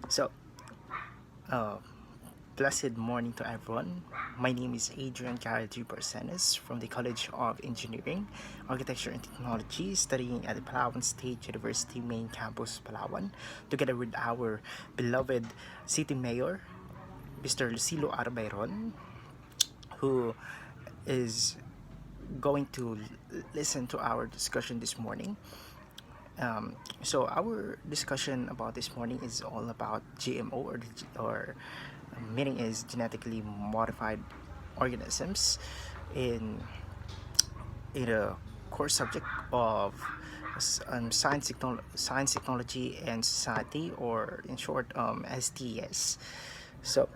So, uh, blessed morning to everyone. My name is Adrian Barcenas from the College of Engineering, Architecture and Technology, studying at the Palawan State University main campus, Palawan, together with our beloved City Mayor, Mr. Lucilo Arbairon, who is going to listen to our discussion this morning. So our discussion about this morning is all about GMO or meaning is genetically modified organisms in a core subject of science, technology, and society, or in short, STS. So,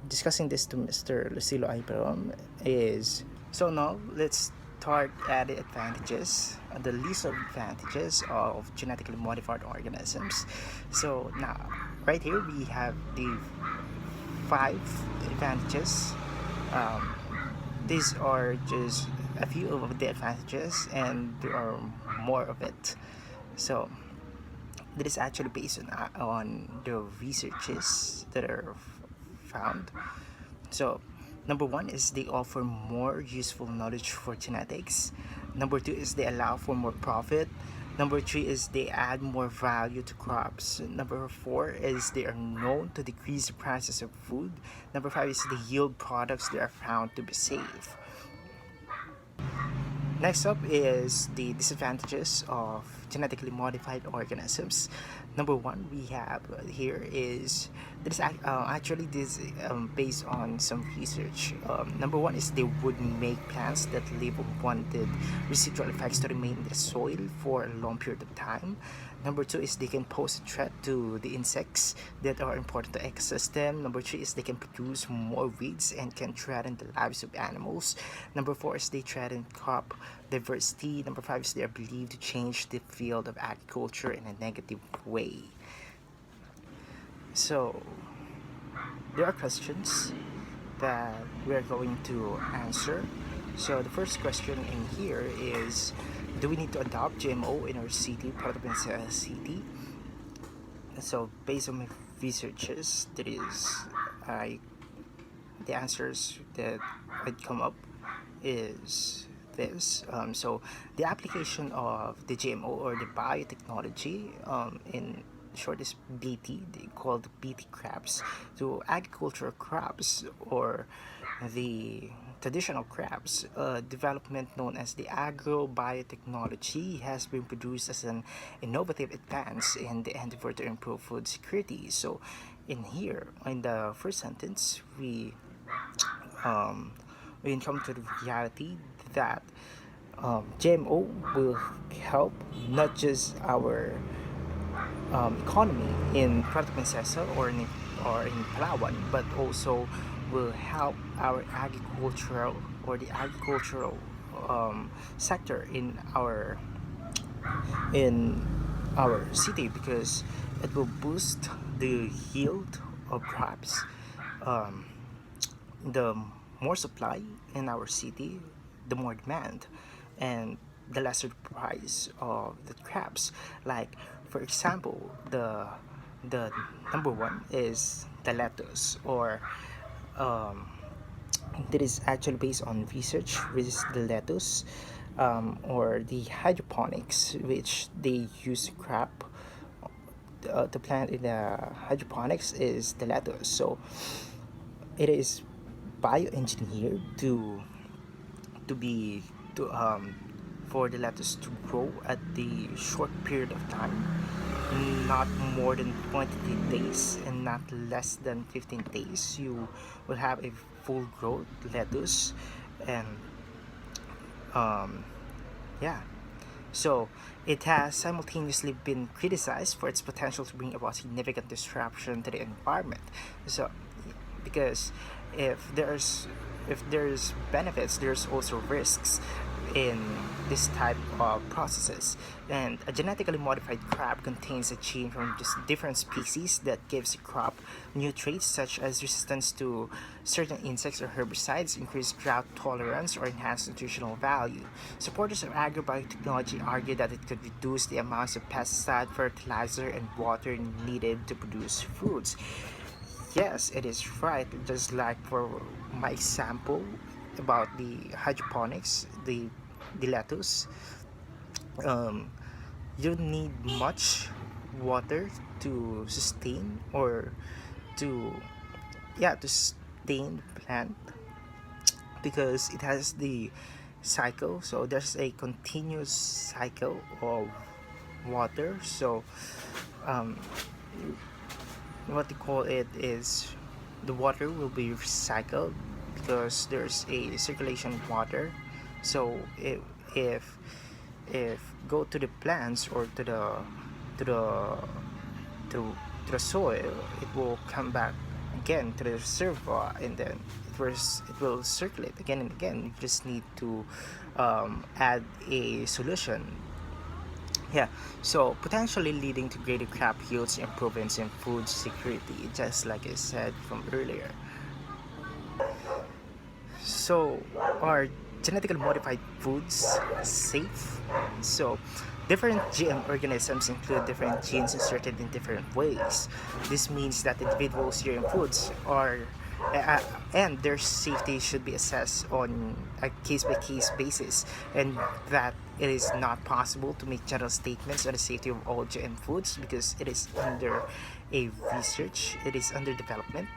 discussing this to Mr. Lucilo Aiperon is so now let's start at the advantages, the list of advantages of genetically modified organisms. So now, right here we have the five advantages. Um, these are just a few of the advantages, and there are more of it. So that is actually based on the researches that are found. So number one is they offer more useful knowledge for genetics. Number two is they allow for more profit. Number three is they add more value to crops. Number four is they are known to decrease the prices of food. Number five is they yield products that are found to be safe. Next up is the disadvantages of genetically modified organisms. Number one, we have here is actually this based on some research. Number one is they would make plants that leave unwanted residual effects to remain in the soil for a long period of time. Number two is they can pose a threat to the insects that are important to ecosystem. Number three is they can produce more weeds and can threaten the lives of animals. Number four is they threaten crop diversity. Number five is they are believed to change the field of agriculture in a negative way. So there are questions that we're going to answer. So the first question in here is, do we need to adopt GMO in our city, Puerto City? So based on my researches, that is, the answers that I'd come up is this. So the application of the GMO or the biotechnology, in short is BT, they called BT crops, to agricultural crops or the traditional crops. Development known as the agro-biotechnology has been produced as an innovative advance in the endeavor to improve food security. So in here, in the first sentence, um, we encounter the reality that GMO will help not just our economy in Puerto Princesa or in Palawan, but also will help our agricultural or the agricultural sector in our city, because it will boost the yield of crops. Um, the more supply in our city, the more demand, and the lesser the price of the crabs. Like for example, the number one is the lettuce, or um, that is actually based on research, which is the lettuce, or the hydroponics, which they use crab. The plant in the hydroponics is the lettuce. So it is bioengineered to be to for the lettuce to grow at the short period of time, not more than 20 days and not less than 15 days. You will have a full growth lettuce, and um, yeah. So it has simultaneously been criticized for its potential to bring about significant disruption to the environment. So because if there's if there's benefits, there's also risks. in this type of processes. And a genetically modified crop contains a gene from just different species that gives a crop new traits such as resistance to certain insects or herbicides, increased drought tolerance, or enhanced nutritional value. Supporters of agrobiotechnology argue that it could reduce the amounts of pesticide, fertilizer, and water needed to produce foods. Yes, it is right. Just like for my example about the hydroponics, the lettuce, um, you don't need much water to sustain or to to sustain the plant because it has the cycle. So there's a continuous cycle of water. So um, what they call it is the water will be recycled because there's a circulation of water. So if if go to the plants or to the to, to the soil, it will come back again to the reservoir, and then it will circulate again and again. You just need to add a solution. Yeah, so potentially leading to greater crop yields, improvements in food security, just like I said from earlier. So, are genetically modified foods safe? So, different GM organisms include different genes inserted in different ways. This means that individuals' GM foods are and their safety should be assessed on a case-by-case basis, and that it is not possible to make general statements on the safety of all GM foods because it is under a research, it is under development.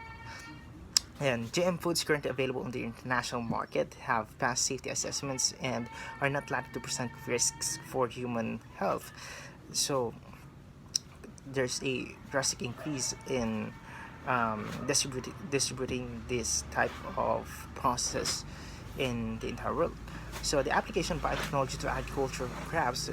And GM foods currently available on the international market have passed safety assessments and are not likely to present risks for human health. So there's a drastic increase in distributing this type of process in the entire world. So the application of biotechnology to agricultural crops